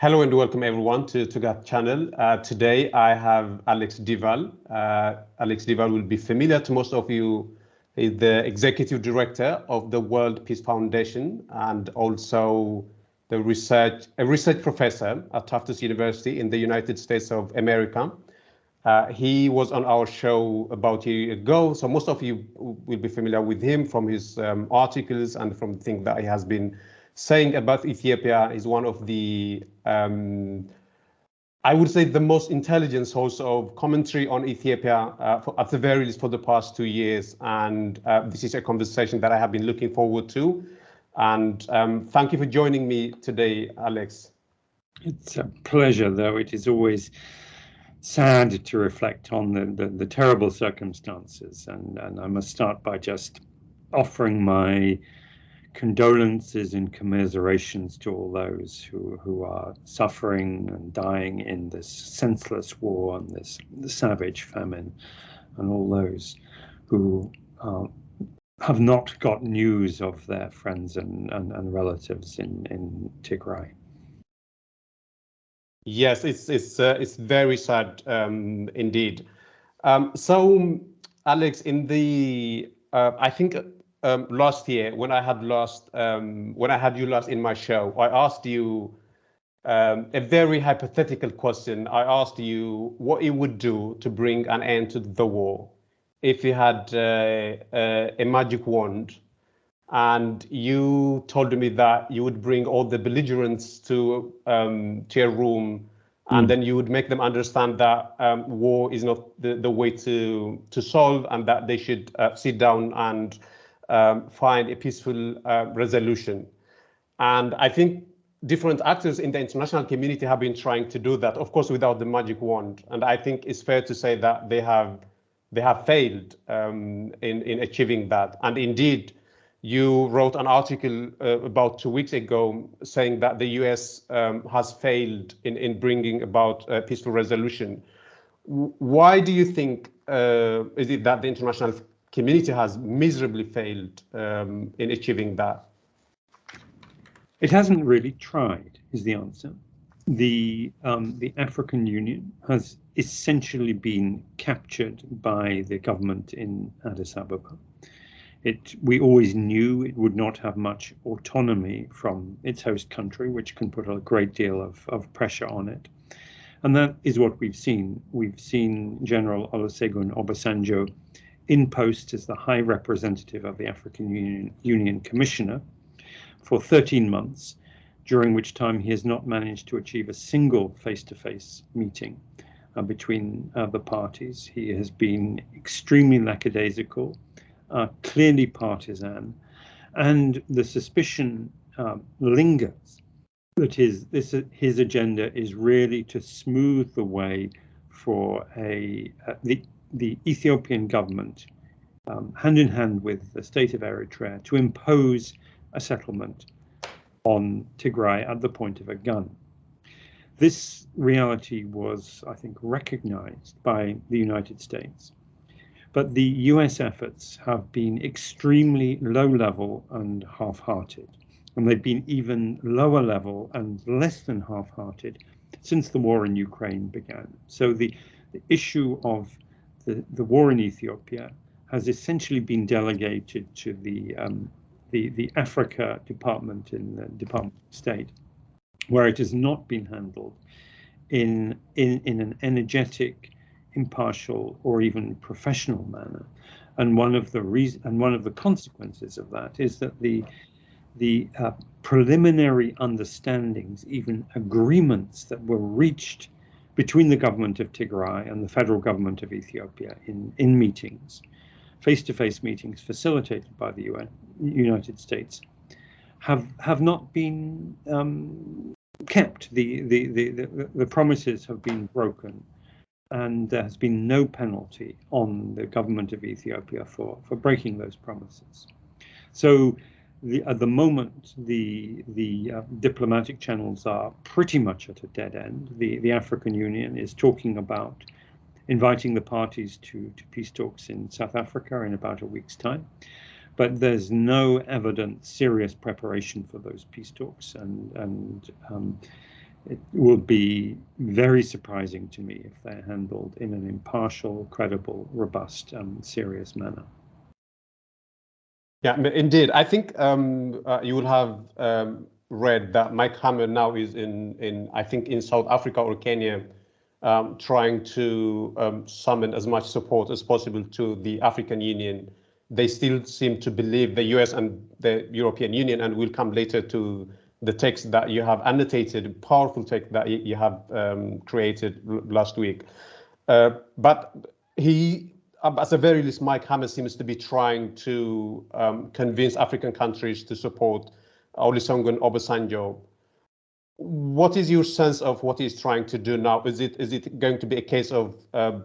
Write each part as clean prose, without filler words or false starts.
Hello and welcome everyone to that channel. Today I have Alex Dival. Alex Dival will be familiar to most of you. He's the Executive Director of the World Peace Foundation and also a research professor at Tufts University in the United States of America. He was on our show about a year ago, so most of you will be familiar with him from his articles and from the things that he has been saying about Ethiopia. Is one of the, I would say, the most intelligent source of commentary on Ethiopia, at the very least for the past 2 years. And this is a conversation that I have been looking forward to. And thank you for joining me today, Alex. It's a pleasure, though it is always sad to reflect on the terrible circumstances. And I must start by just offering my condolences and commiserations to all those who are suffering and dying in this senseless war and this savage famine, and all those who have not got news of their friends and relatives in Tigray. Yes, it's very sad indeed. So, Alex, in the I think last year when I had you last in my show, I asked you a very hypothetical question. I asked you what it would do to bring an end to the war if you had a magic wand. And you told me that you would bring all the belligerents to a room, and then you would make them understand that war is not the way to solve, and that they should sit down and find a peaceful resolution. And I think different actors in the international community have been trying to do that, of course, without the magic wand. And I think it's fair to say that they have failed in achieving that. And indeed, you wrote an article about 2 weeks ago saying that the US has failed in bringing about a peaceful resolution. Why do you think is it that the international community has miserably failed in achieving that? It hasn't really tried, is the answer. The African Union has essentially been captured by the government in Addis Ababa. We always knew it would not have much autonomy from its host country, which can put a great deal of pressure on it. And that is what we've seen. We've seen General Olusegun Obasanjo in post as the High Representative of the African Union Commissioner for 13 months, during which time he has not managed to achieve a single face-to-face meeting between the parties. He has been extremely lackadaisical, clearly partisan, and the suspicion lingers that his agenda is really to smooth the way for the Ethiopian government, hand in hand with the state of Eritrea, to impose a settlement on Tigray at the point of a gun. This reality was, I think, recognized by the United States. But the US efforts have been extremely low level and half-hearted, and they've been even lower level and less than half-hearted since the war in Ukraine began. So the issue of the war in Ethiopia has essentially been delegated to the Africa department in the Department of State, where it has not been handled in an energetic, impartial, or even professional manner. And one of the consequences of that is that the preliminary understandings, even agreements that were reached between the government of Tigray and the federal government of Ethiopia in meetings, face-to-face meetings facilitated by the United States, have not been kept. The promises have been broken, and there has been no penalty on the government of Ethiopia for breaking those promises. So at the moment, the diplomatic channels are pretty much at a dead end. The African Union is talking about inviting the parties to peace talks in South Africa in about a week's time. But there's no evident serious preparation for those peace talks. And it will be very surprising to me if they're handled in an impartial, credible, robust, serious manner. Yeah, indeed. I think you will have read that Mike Hammer now is I think in South Africa or Kenya, trying to summon as much support as possible to the African Union. They still seem to believe the US and the European Union, and we'll come later to the text that you have annotated, powerful text that you have created last week. But he, at the very least, Mike Hammer seems to be trying to convince African countries to support Olusegun Obasanjo. What is your sense of what he's trying to do now? Is it going to be a case of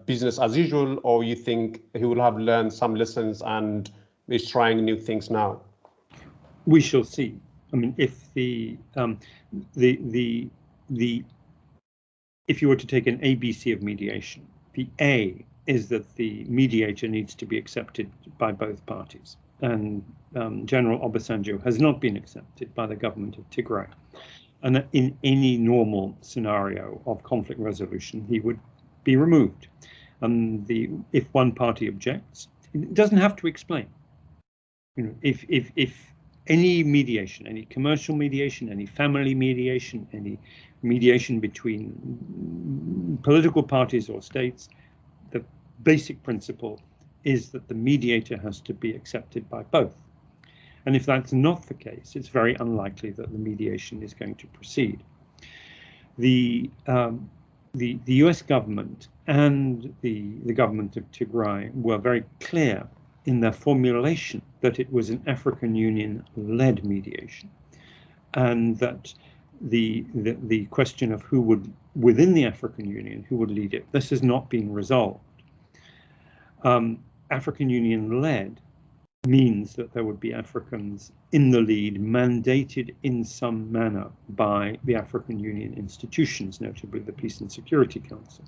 business as usual, or you think he will have learned some lessons and is trying new things now? We shall see. I mean, if if you were to take an ABC of mediation, the A is that the mediator needs to be accepted by both parties, and General Obasanjo has not been accepted by the government of Tigray. And that in any normal scenario of conflict resolution, he would be removed. And if one party objects, it doesn't have to explain. You know, if any mediation, any commercial mediation, any family mediation, any mediation between political parties or states, the basic principle is that the mediator has to be accepted by both. And if that's not the case, it's very unlikely that the mediation is going to proceed. The US government and the government of Tigray were very clear in their formulation that it was an African Union-led mediation, and that the question of who would, within the African Union, who would lead it, this has not been resolved. African Union-led means that there would be Africans in the lead, mandated in some manner by the African Union institutions, notably the Peace and Security Council.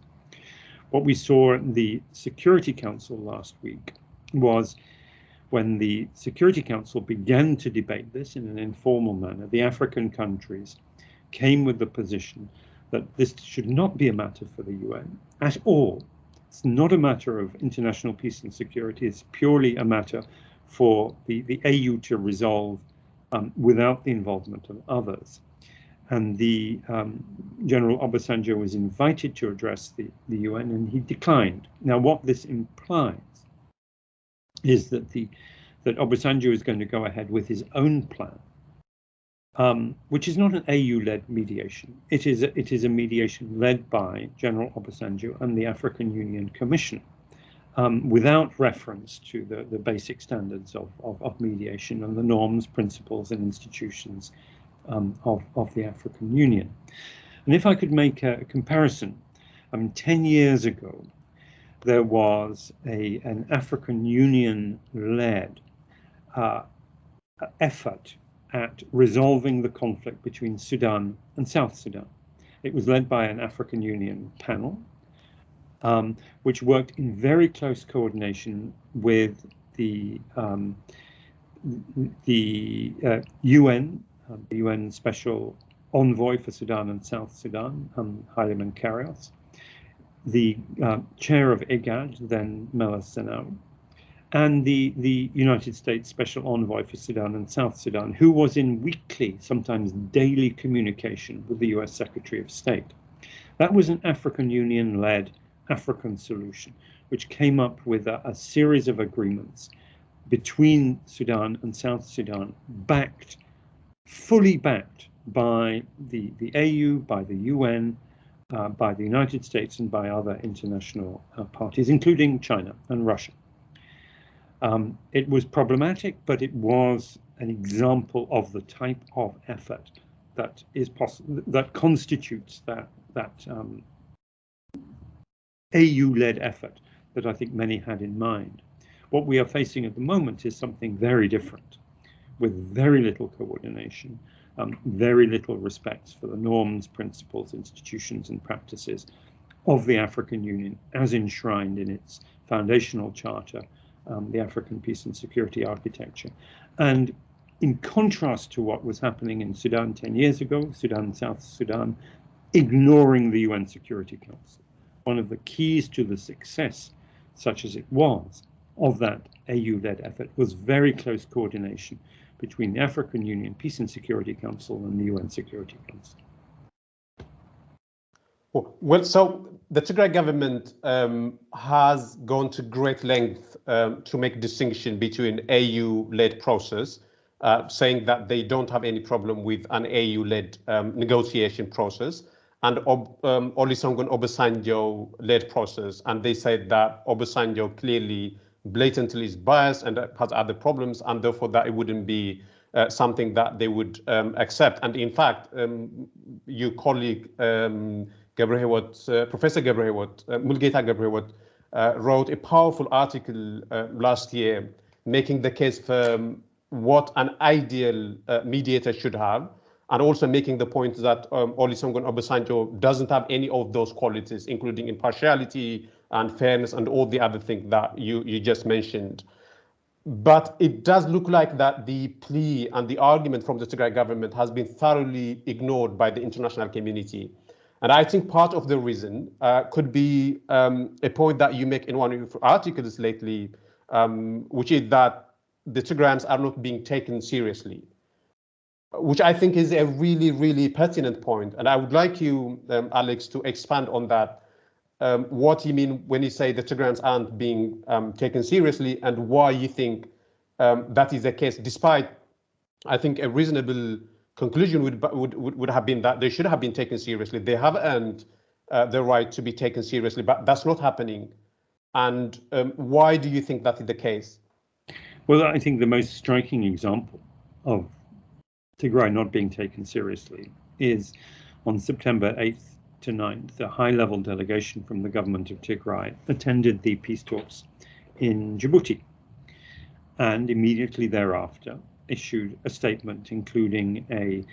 What we saw in the Security Council last week was when the Security Council began to debate this in an informal manner, the African countries came with the position that this should not be a matter for the UN at all. It's not a matter of international peace and security. It's purely a matter for the AU to resolve without the involvement of others. And the General Obasanjo was invited to address the UN, and he declined. Now, what this implies is that that Obasanjo is going to go ahead with his own plan, which is not an AU-led mediation. It is a mediation led by General Obasanjo and the African Union Commission, without reference to the basic standards of mediation and the norms, principles, and institutions of the African Union. And if I could make a comparison, 10 years ago, there was an African Union-led effort at resolving the conflict between Sudan and South Sudan. It was led by an African Union panel, which worked in very close coordination with the UN, the UN Special Envoy for Sudan and South Sudan, Haile Menkarrios, the chair of IGAD, then Meles Zenawi, and the United States Special Envoy for Sudan and South Sudan, who was in weekly, sometimes daily communication with the US Secretary of State. That was an African Union-led African solution, which came up with a series of agreements between Sudan and South Sudan, fully backed by the AU, by the UN, by the United States, and by other international parties, including China and Russia. It was problematic, but it was an example of the type of effort that is possible, that constitutes that AU-led effort that I think many had in mind. What we are facing at the moment is something very different, with very little coordination, very little respect for the norms, principles, institutions, and practices of the African Union as enshrined in its foundational charter, the African Peace and Security Architecture. And in contrast to what was happening in Sudan 10 years ago, Sudan, South Sudan, ignoring the UN Security Council. One of the keys to the success, such as it was, of that AU-led effort was very close coordination between the African Union Peace and Security Council and the UN Security Council. Well, so the Tigray government has gone to great length to make distinction between AU-led process, saying that they don't have any problem with an AU-led negotiation process, and Olusegun Obasanjo-led process. And they said that Obasanjo clearly, blatantly is biased and has other problems, and therefore that it wouldn't be something that they would accept. And in fact, your colleague, Professor Mulgeta Gebrehewot, wrote a powerful article last year making the case for what an ideal mediator should have, and also making the point that Olusegun Obasanjo doesn't have any of those qualities, including impartiality and fairness and all the other things that you just mentioned. But it does look like that the plea and the argument from the Tigray government has been thoroughly ignored by the international community. And I think part of the reason could be a point that you make in one of your articles lately, which is that the Tigrayans are not being taken seriously, which I think is a really, really pertinent point. And I would like you, Alex, to expand on that. What you mean when you say the Tigrayans aren't being taken seriously, and why you think that is the case, despite, I think, a reasonable conclusion would have been that they should have been taken seriously. They have earned the right to be taken seriously, but that's not happening. And why do you think that is the case? Well, I think the most striking example of Tigray not being taken seriously is on September 8th to 9th, a high-level delegation from the government of Tigray attended the peace talks in Djibouti, and immediately thereafter issued a statement including a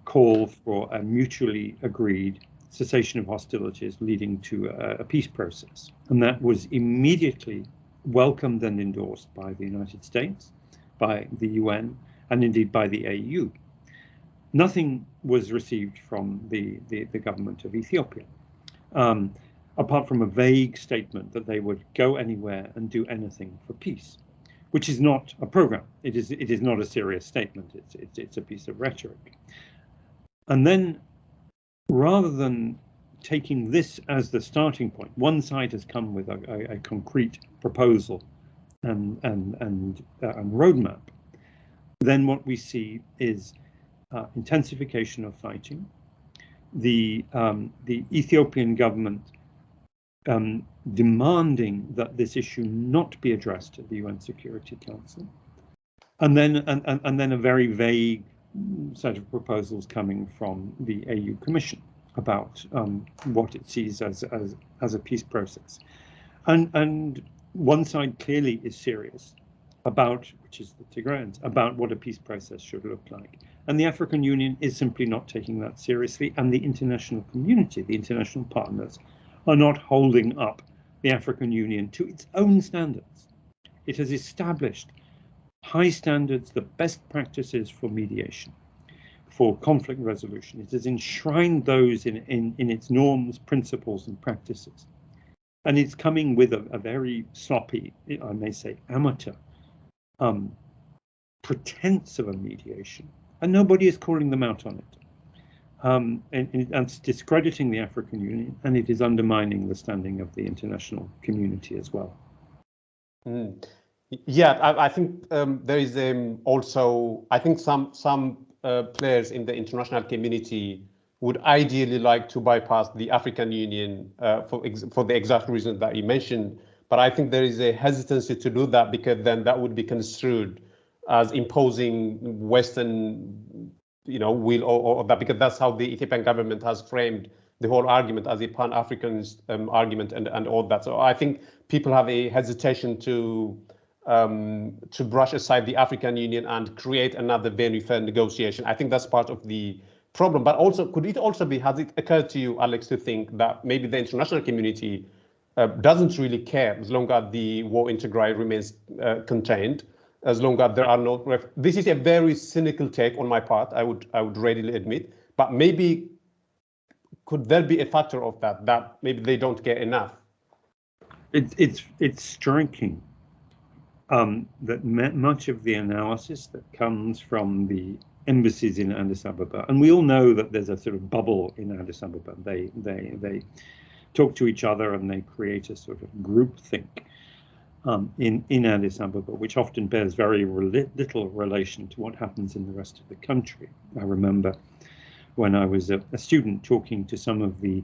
call for a mutually agreed cessation of hostilities leading to a peace process. And that was immediately welcomed and endorsed by the United States, by the UN, and indeed by the AU. Nothing was received from the government of Ethiopia, apart from a vague statement that they would go anywhere and do anything for peace, which is not a program. It is not a serious statement. It's a piece of rhetoric. And then, rather than taking this as the starting point, one side has come with a concrete proposal and roadmap. Then what we see is intensification of fighting, the Ethiopian government demanding that this issue not be addressed at the UN Security Council, and then a very vague set of proposals coming from the AU Commission about what it sees as a peace process, and one side clearly is serious about, which is the Tigrayans, about what a peace process should look like. And the African Union is simply not taking that seriously, and the international community, the international partners, are not holding up the African Union to its own standards. It has established high standards, the best practices for mediation, for conflict resolution. It has enshrined those in its norms, principles, and practices. And it's coming with a very sloppy, I may say, amateur pretense of a mediation, and nobody is calling them out on it. And it's discrediting the African Union, and it is undermining the standing of the international community as well. Yeah, I think there is also, I think some players in the international community would ideally like to bypass the African Union for the exact reasons that you mentioned. But I think there is a hesitancy to do that, because then that would be construed as imposing Western, will or that, because that's how the Ethiopian government has framed the whole argument as a Pan-Africanist argument and all that. So I think people have a hesitation to brush aside the African Union and create another venue for negotiation. I think that's part of the problem. But also, could it also be, has it occurred to you, Alex, to think that maybe the international community doesn't really care as long as the war in Tigray remains contained, as long as there are no. This is a very cynical take on my part, I would readily admit, but maybe could there be a factor of that maybe they don't get enough? It's striking that much of the analysis that comes from the embassies in Addis Ababa, and we all know that there's a sort of bubble in Addis Ababa. They talk to each other and they create a sort of groupthink in Addis Ababa, which often bears very little relation to what happens in the rest of the country. I remember when I was a student talking to some of the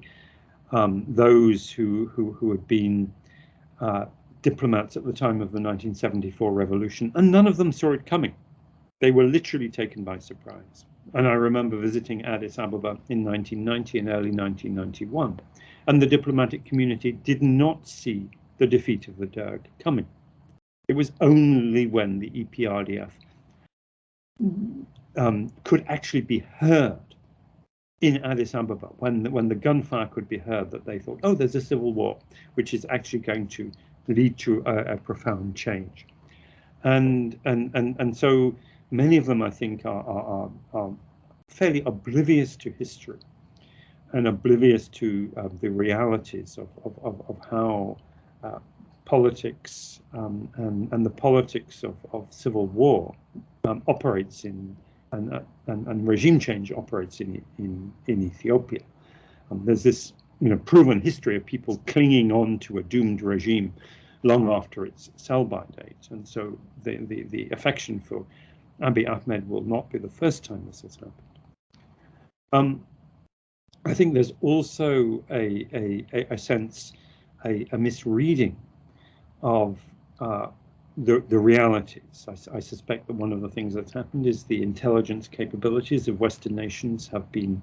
those who had been diplomats at the time of the 1974 revolution, and none of them saw it coming. They were literally taken by surprise. And I remember visiting Addis Ababa in 1990 and early 1991, and the diplomatic community did not see the defeat of the Derg coming. It was only when the EPRDF could actually be heard in Addis Ababa, when the gunfire could be heard, that they thought, oh, there's a civil war, which is actually going to lead to a profound change. And so many of them, I think, are fairly oblivious to history and oblivious to the realities of how politics and the politics of civil war operates in and regime change operates in Ethiopia. There's this proven history of people clinging on to a doomed regime long after its sell-by date, and so the affection for Abiy Ahmed will not be the first time this has happened. I think there's also a sense, a misreading of the realities. I suspect that one of the things that's happened is the intelligence capabilities of Western nations have been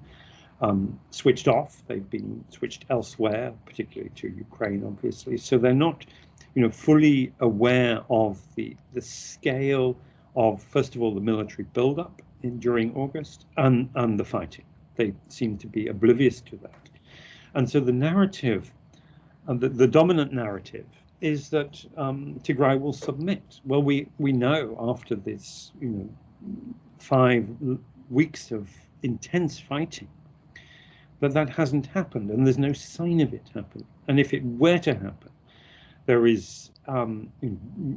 switched off. They've been switched elsewhere, particularly to Ukraine, obviously. So they're not, fully aware of the scale of, first of all, the military buildup during August and the fighting. They seem to be oblivious to that. And so the narrative, the dominant narrative, is that Tigray will submit. Well, we know after this, 5 weeks of intense fighting, that hasn't happened, and there's no sign of it happening. And if it were to happen, there is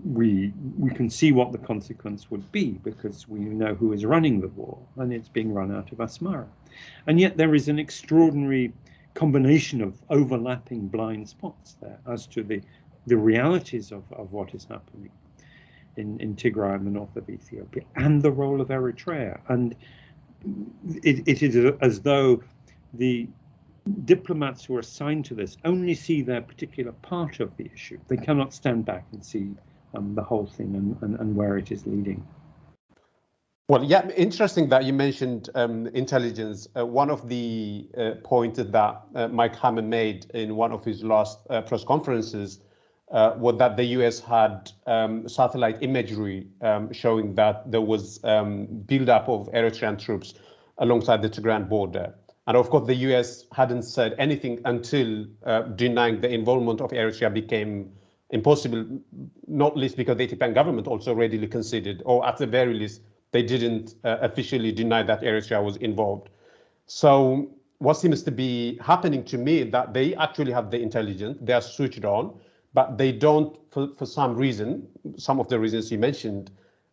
we can see what the consequence would be, because we know who is running the war, and it's being run out of Asmara. And yet there is an extraordinary combination of overlapping blind spots there as to the realities of what is happening in Tigray and the north of Ethiopia, and the role of Eritrea. And it is as though the diplomats who are assigned to this only see their particular part of the issue. They cannot stand back and see the whole thing and where it is leading. Well, yeah, interesting that you mentioned intelligence. One of the points that Mike Hammond made in one of his last press conferences was that the US had satellite imagery showing that there was buildup of Eritrean troops alongside the Tigrayan border. And of course, the US hadn't said anything until denying the involvement of Eritrea became impossible, not least because the Ethiopian government also readily conceded, or at the very least, they didn't officially deny that Eritrea was involved. So what seems to be happening to me that they actually have the intelligence, they are switched on, but they don't, for some reason, some of the reasons you mentioned,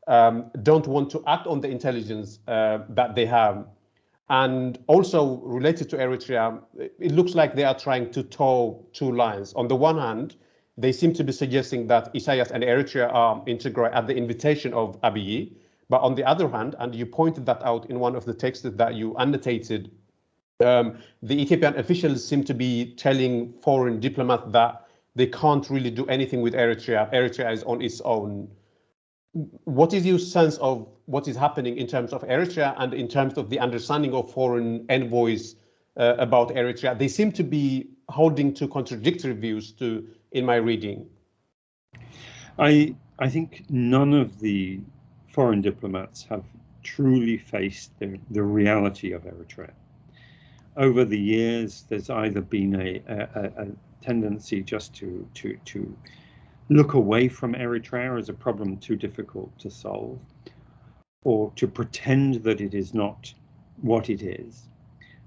don't want to act on the intelligence that they have. And also related to Eritrea, it looks like they are trying to toe 2 lines. On the one hand, they seem to be suggesting that Isaias and Eritrea are integrated at the invitation of Abiy. But on the other hand, and you pointed that out in one of the texts that you annotated, the Ethiopian officials seem to be telling foreign diplomats that they can't really do anything with Eritrea. Eritrea is on its own. What is your sense of what is happening in terms of Eritrea and in terms of the understanding of foreign envoys about Eritrea? They seem to be holding to contradictory views in my reading. I think none of the foreign diplomats have truly faced the reality of Eritrea. Over the years, there's either been a tendency just to look away from Eritrea as a problem too difficult to solve, or to pretend that it is not what it is.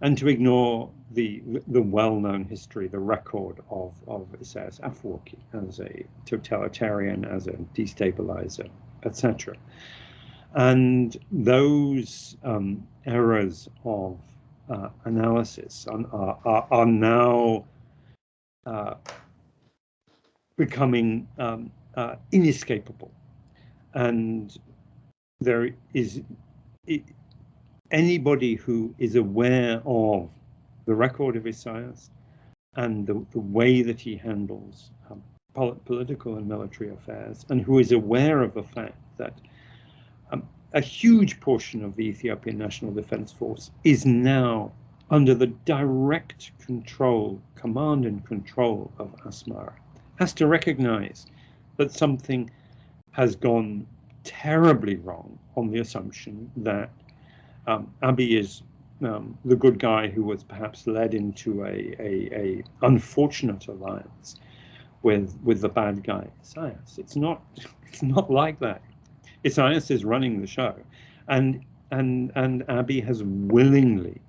and to ignore the well-known history, the record of Isaias Afwerki as a totalitarian, as a destabilizer, etc. And those errors of analysis are now becoming inescapable. And there is anybody who is aware of the record of Isaias and the way that he handles political and military affairs, and who is aware of the fact that a huge portion of the Ethiopian National Defense Force is now under the direct command and control of Asmara, has to recognize that something has gone terribly wrong on the assumption that Abiy is the good guy who was perhaps led into a unfortunate alliance with the bad guy Isaias. It's not like that. Isaias is running the show, and Abiy has willingly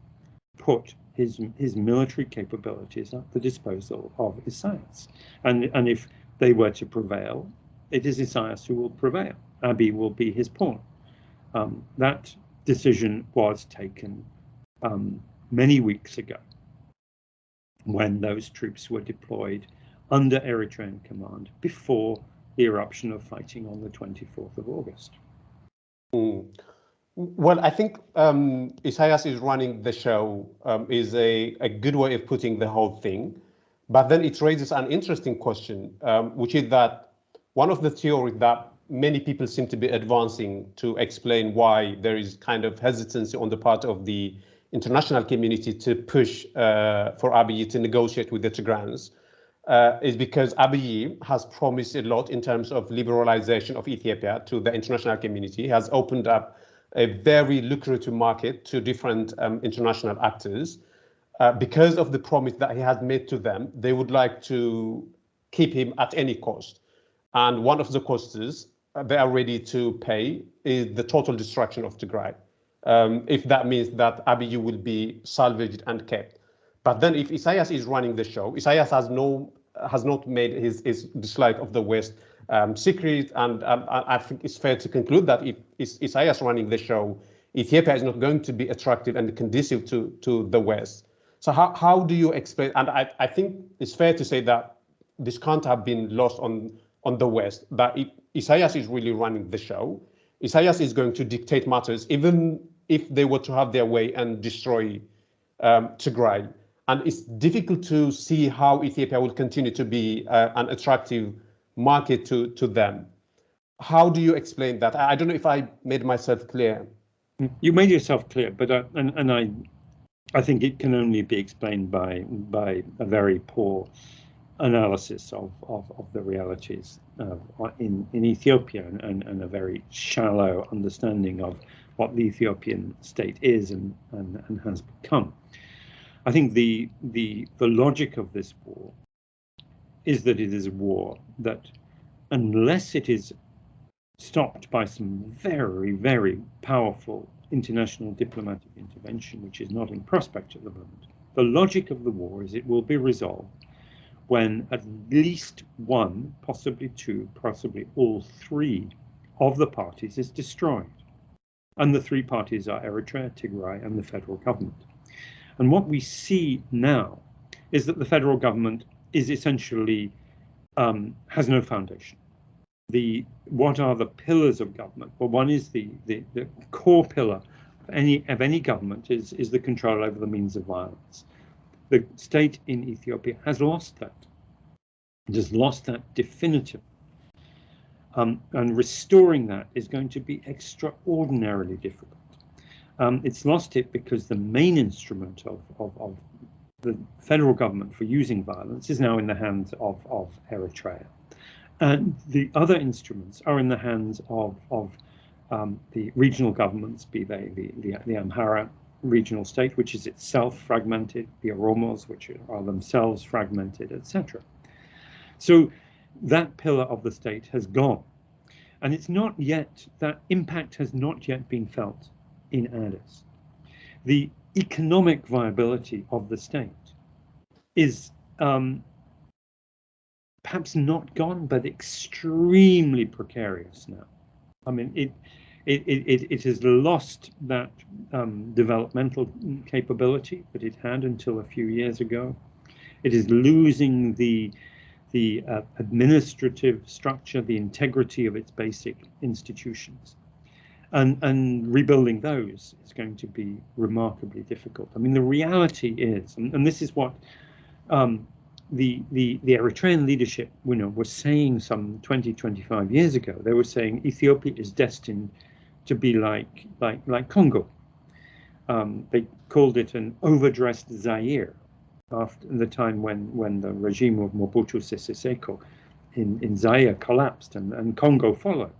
put his military capabilities at the disposal of Isaias, and if they were to prevail, it is Isaias who will prevail. Abiy will be his pawn. That decision was taken many weeks ago, when those troops were deployed under Eritrean command before the eruption of fighting on the 24th of August. Well, I think Isaias is running the show is a good way of putting the whole thing. But then it raises an interesting question, which is that one of the theories that many people seem to be advancing to explain why there is kind of hesitancy on the part of the international community to push for Abiy to negotiate with the Tigrayans is because Abiy has promised a lot in terms of liberalization of Ethiopia to the international community. He has opened up a very lucrative market to different international actors. Because of the promise that he has made to them, they would like to keep him at any cost. And one of the costs they are ready to pay is the total destruction of Tigray. If that means that Abiy will be salvaged and kept. But then if Isaias is running the show, Isaias has not made his dislike of the West secret, and I think it's fair to conclude that if Isaias running the show, Ethiopia is not going to be attractive and conducive to the West. So how do you explain, and I think it's fair to say that this can't have been lost on the West, that Isaias is really running the show. Isaias is going to dictate matters, even if they were to have their way and destroy Tigray. And it's difficult to see how Ethiopia will continue to be an attractive market to them. How do you explain that? I don't know if I made myself clear. You made yourself clear, but I think it can only be explained by a very poor analysis of the realities in Ethiopia and a very shallow understanding of what the Ethiopian state is and has become. I think the logic of this war is that it is a war that, unless it is stopped by some very, very powerful international diplomatic intervention, which is not in prospect at the moment, the logic of the war is it will be resolved when at least one, possibly two, possibly all three of the parties is destroyed. And the three parties are Eritrea, Tigray, and the federal government. And what we see now is that the federal government is essentially has no foundation. What are the pillars of government? Well, one is the core pillar of any government is the control over the means of violence. The state in Ethiopia has lost that. It has lost that definitively. And restoring that is going to be extraordinarily difficult. It's lost it because the main instrument of the federal government for using violence is now in the hands of Eritrea. And the other instruments are in the hands of the regional governments, be they the Amhara regional state, which is itself fragmented, the Oromos, which are themselves fragmented, etc. So that pillar of the state has gone. And it's that impact has not yet been felt in Addis. The economic viability of the state is perhaps not gone, but extremely precarious now. I mean, it has lost that developmental capability that it had until a few years ago. It is losing the administrative structure, the integrity of its basic institutions. And rebuilding those is going to be remarkably difficult. I mean, the reality is, and this is what the Eritrean leadership, was saying some 20, 25 years ago. They were saying Ethiopia is destined to be like Congo. They called it an overdressed Zaire after the time when the regime of Mobutu Sese Seko in Zaire collapsed and Congo followed.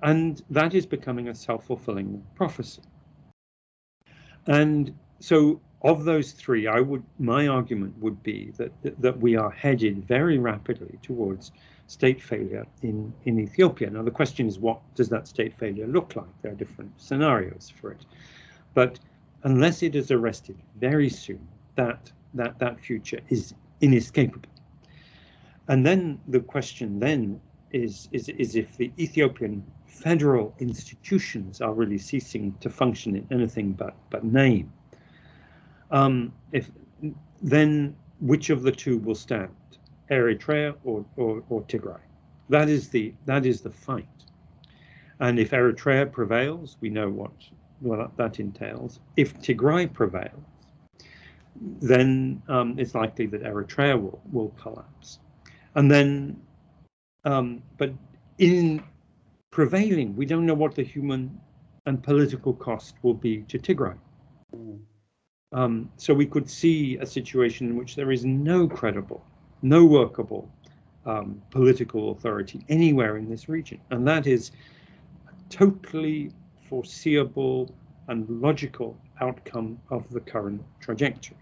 And that is becoming a self-fulfilling prophecy. And so of those three, my argument would be that we are headed very rapidly towards state failure in Ethiopia. Now, the question is, what does that state failure look like? There are different scenarios for it. But unless it is arrested very soon, that future is inescapable. And then the question then is if the Ethiopian federal institutions are really ceasing to function in anything but name. Then which of the two will stand, Eritrea or Tigray? That is the fight. And if Eritrea prevails, we know what that entails. If Tigray prevails, then it's likely that Eritrea will collapse. And then, but in prevailing, we don't know what the human and political cost will be to Tigray. So we could see a situation in which there is no credible, no workable political authority anywhere in this region. And that is a totally foreseeable and logical outcome of the current trajectory.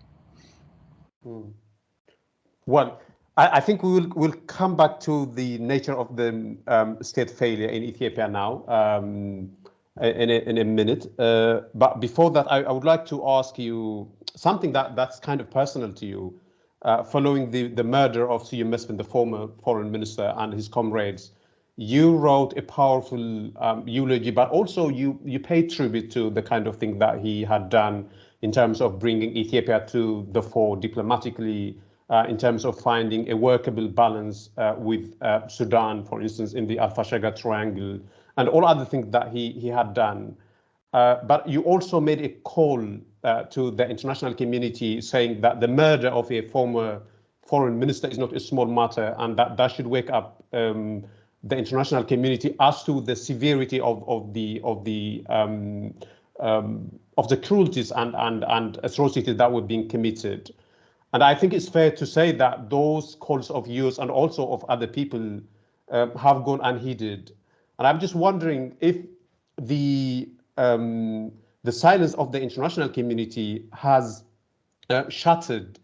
Well, I think we'll come back to the nature of the state failure in Ethiopia now in a minute. But before that, I would like to ask you something that's kind of personal to you. Following the murder of Siyum Mesfin, the former foreign minister, and his comrades, you wrote a powerful eulogy, but also you paid tribute to the kind of thing that he had done in terms of bringing Ethiopia to the fore diplomatically, in terms of finding a workable balance with Sudan, for instance, in the Al-Fashaga Triangle, and all other things that he had done. But you also made a call to the international community saying that the murder of a former foreign minister is not a small matter, and that should wake up the international community as to the severity of the cruelties and atrocities that were being committed. And I think it's fair to say that those calls of yours and also of other people have gone unheeded. And I'm just wondering if the silence of the international community has shattered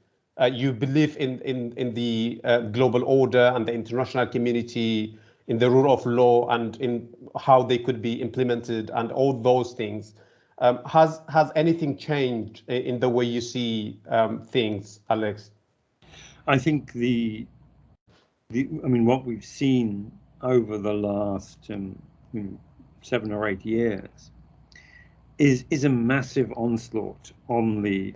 you believe in the global order and the international community, in the rule of law and in how they could be implemented and all those things. Has anything changed in the way you see things, Alex? I think I mean, what we've seen over the last 7 or 8 years is a massive onslaught on the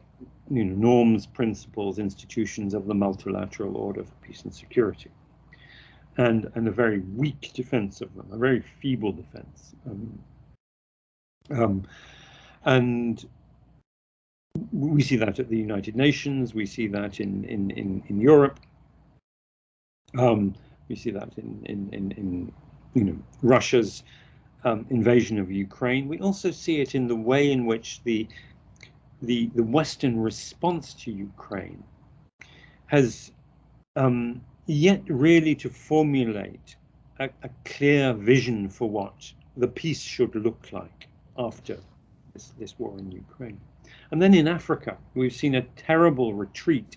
norms, principles, institutions of the multilateral order for peace and security, and a very weak defense of them, a very feeble defense. And we see that at the United Nations. We see that in Europe. We see that in Russia's invasion of Ukraine. We also see it in the way in which the Western response to Ukraine has yet really to formulate a clear vision for what the peace should look like after this war in Ukraine. And then in Africa, we've seen a terrible retreat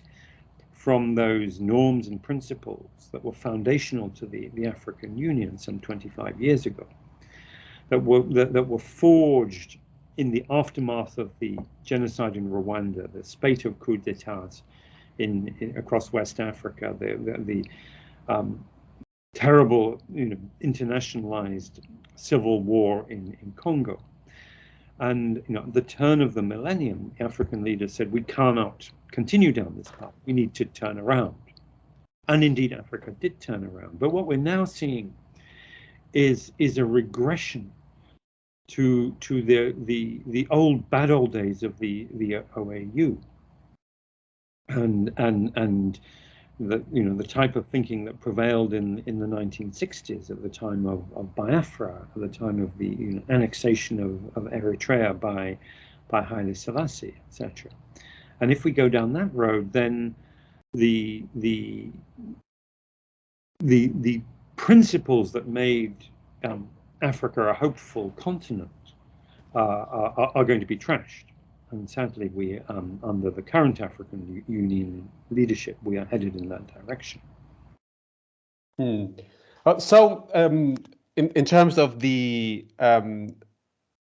from those norms and principles that were foundational to the African Union some 25 years ago, that were forged in the aftermath of the genocide in Rwanda, the spate of coups d'etats across West Africa, the terrible, internationalized civil war in Congo. And at the turn of the millennium, the African leaders said, we cannot continue down this path. We need to turn around. And indeed, Africa did turn around. But what we're now seeing is a regression to the bad old days of the OAU, and the type of thinking that prevailed in the 1960s at the time of Biafra, at the time of the annexation of Eritrea by Haile Selassie, etc. And if we go down that road, then the principles that made Africa a hopeful continent are going to be trashed. And sadly, we, under the current African Union leadership, we are headed in that direction. So, in terms of the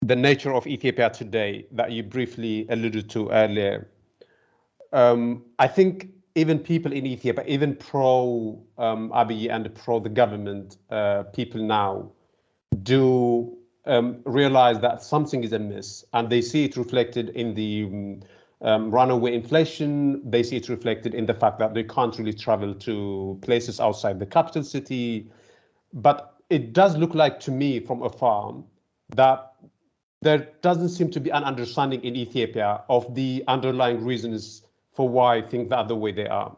nature of Ethiopia today that you briefly alluded to earlier, I think even people in Ethiopia, even pro Abiy and pro the government people now, do realize that something is amiss, and they see it reflected in the runaway inflation. They see it reflected in the fact that they can't really travel to places outside the capital city. But it does look like to me from afar that there doesn't seem to be an understanding in Ethiopia of the underlying reasons for why things are the way they are.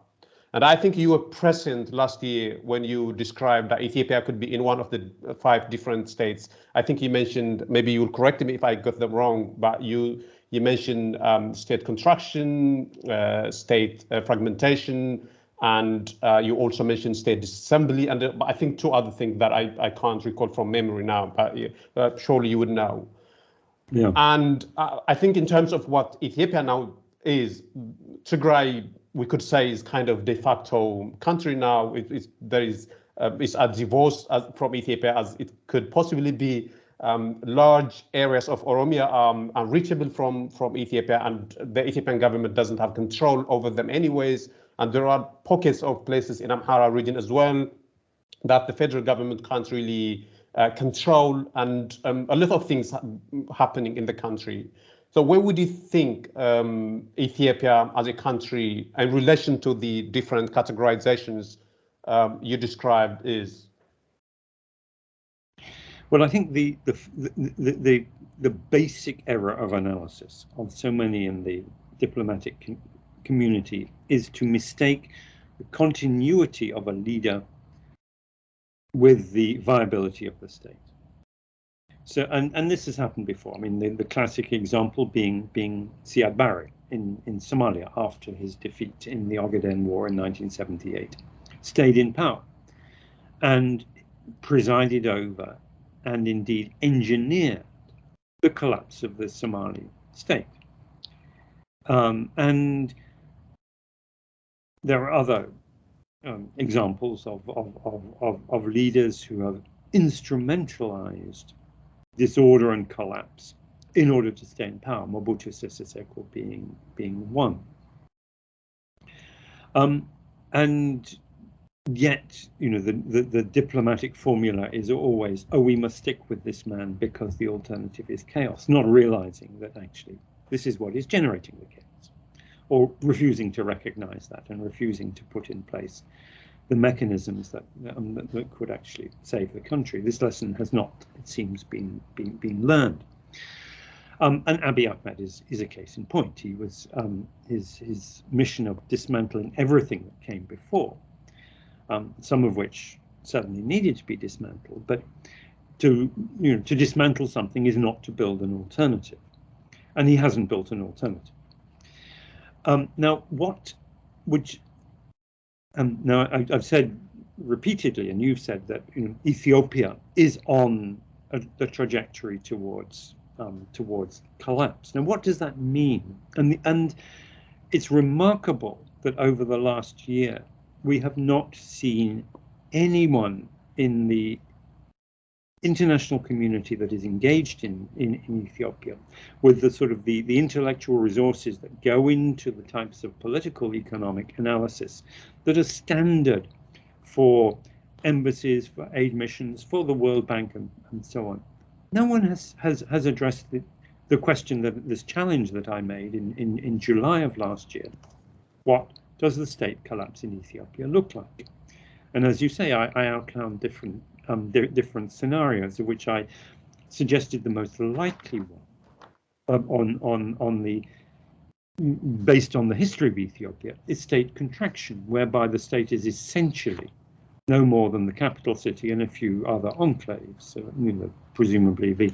And I think you were present last year when you described that Ethiopia could be in one of the 5 different states. I think you mentioned, maybe you'll correct me if I got them wrong, but you mentioned state contraction, state fragmentation, and you also mentioned state disassembly, and I think 2 other things that I can't recall from memory now, but surely you would know. Yeah. And I think in terms of what Ethiopia now is, Tigray, we could say, is kind of de facto country now. There is it's as divorced from Ethiopia as it could possibly be. Large areas of Oromia are unreachable from Ethiopia, and the Ethiopian government doesn't have control over them anyways. And there are pockets of places in Amhara region as well that the federal government can't really control, and a lot of things happening in the country. So where would you think Ethiopia as a country in relation to the different categorizations you described is? Well, I think the basic error of analysis of so many in the diplomatic community is to mistake the continuity of a leader with the viability of the state. So, and this has happened before. I mean, the classic example being Siad Barre in Somalia after his defeat in the Ogaden War in 1978, stayed in power and presided over and indeed engineered the collapse of the Somali state. And there are other examples of leaders who have instrumentalized disorder and collapse in order to stay in power, Mobutu Sese Seko being one. And yet, the diplomatic formula is always, oh, we must stick with this man because the alternative is chaos, not realizing that actually this is what is generating the chaos, or refusing to recognize that and refusing to put in place the mechanisms that could actually save the country. This lesson has not, it seems, been learned. And Abiy Ahmed is a case in point. He was his mission of dismantling everything that came before, some of which certainly needed to be dismantled. But to dismantle something is not to build an alternative, and he hasn't built an alternative. Now, now I've said repeatedly, and you've said that Ethiopia is on the trajectory towards collapse. Now, what does that mean? And it's remarkable that over the last year we have not seen anyone in the international community that is engaged in Ethiopia, with the sort of the intellectual resources that go into the types of political economic analysis that are standard for embassies, for aid missions, for the World Bank, and so on. No one has addressed the question, that this challenge that I made in July of last year. What does the state collapse in Ethiopia look like? And as you say, I outlined different scenarios, of which I suggested the most likely one, based on the history of Ethiopia, is state contraction, whereby the state is essentially no more than the capital city and a few other enclaves. Presumably the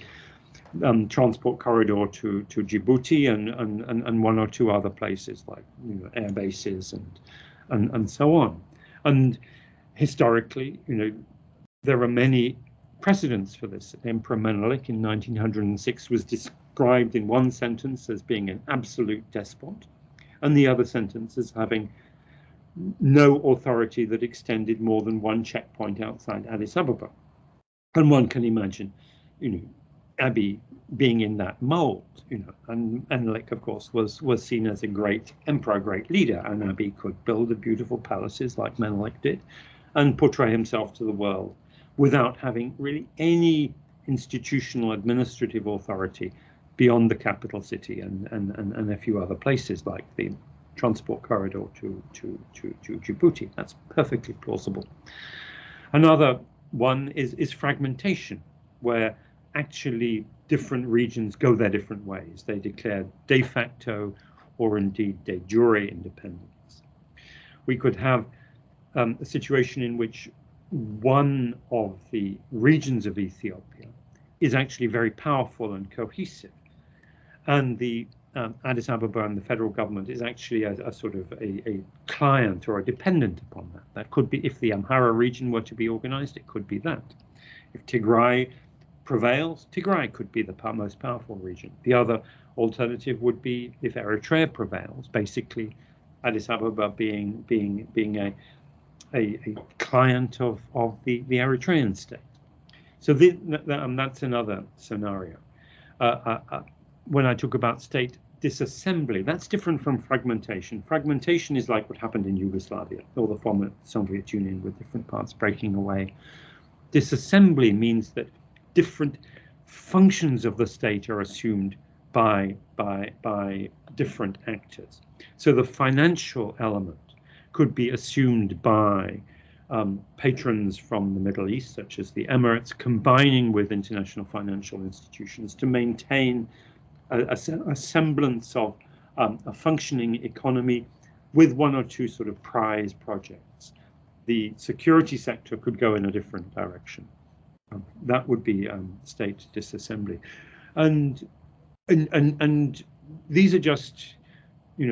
transport corridor to Djibouti and one or two other places like air bases and so on. And historically, there are many precedents for this. Emperor Menelik in 1906 was described in one sentence as being an absolute despot, and the other sentence as having no authority that extended more than one checkpoint outside Addis Ababa. And one can imagine, Abiy being in that mold, and Menelik, of course, was seen as a great emperor, a great leader, and Abiy could build the beautiful palaces like Menelik did, and portray himself to the world without having really any institutional administrative authority beyond the capital city and a few other places like the transport corridor to Djibouti. That's perfectly plausible. Another one is fragmentation, where actually different regions go their different ways. They declare de facto or indeed de jure independence. We could have a situation in which one of the regions of Ethiopia is actually very powerful and cohesive, and the Addis Ababa and the federal government is actually a sort of a client or a dependent upon that. That could be, if the Amhara region were to be organized, it could be that. If Tigray prevails, Tigray could be the most powerful region. The other alternative would be if Eritrea prevails, basically Addis Ababa being a client of the Eritrean state. So that's another scenario. When I talk about state disassembly, that's different from fragmentation. Fragmentation is like what happened in Yugoslavia, or the former Soviet Union, with different parts breaking away. Disassembly means that different functions of the state are assumed by different actors. So the financial element could be assumed by patrons from the Middle East, such as the Emirates, combining with international financial institutions to maintain a semblance of a functioning economy with one or two sort of prize projects. The security sector could go in a different direction. That would be state disassembly, and these are just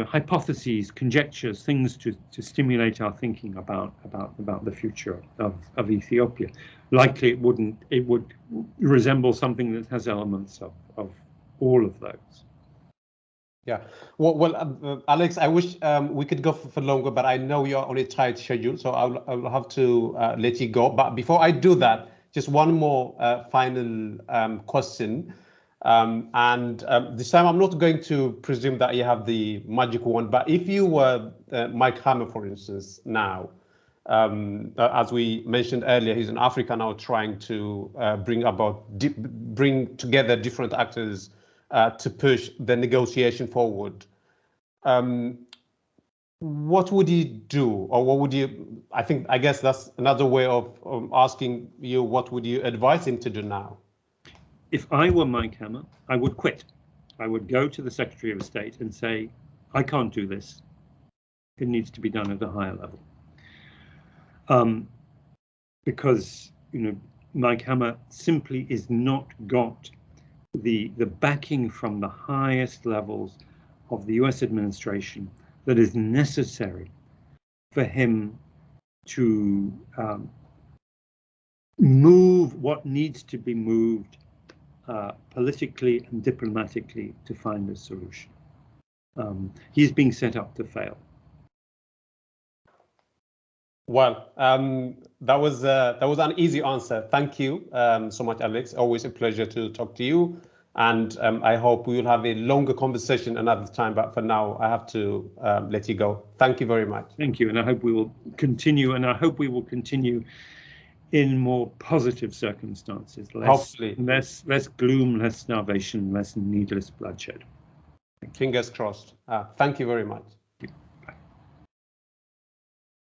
hypotheses, conjectures, things to stimulate our thinking about the future of Ethiopia. Likely it would resemble something that has elements of all of those. Yeah. Well, Alex, I wish we could go for longer, but I know you're on a tight schedule, so I'll have to let you go. But before I do that, just one more final question. This time I'm not going to presume that you have the magic wand, but if you were Mike Hammer, for instance, now, as we mentioned earlier, he's in Africa now trying to bring together different actors to push the negotiation forward. What would you do, or what would you? I guess that's another way of asking you. What would you advise him to do now? If I were Mike Hammer, I would quit. I would go to the Secretary of State and say, I can't do this. It needs to be done at a higher level. Because Mike Hammer simply is not got the backing from the highest levels of the US administration that is necessary for him to move what needs to be moved politically and diplomatically to find a solution. He's being set up to fail. Well, that was an easy answer. Thank you so much, Alex. Always a pleasure to talk to you. And I hope we will have a longer conversation another time. But for now, I have to let you go. Thank you very much. Thank you. And I hope we will continue. And I hope we will continue in more positive circumstances. Hopefully. Less gloom, less starvation, less needless bloodshed. Fingers crossed. Thank you very much.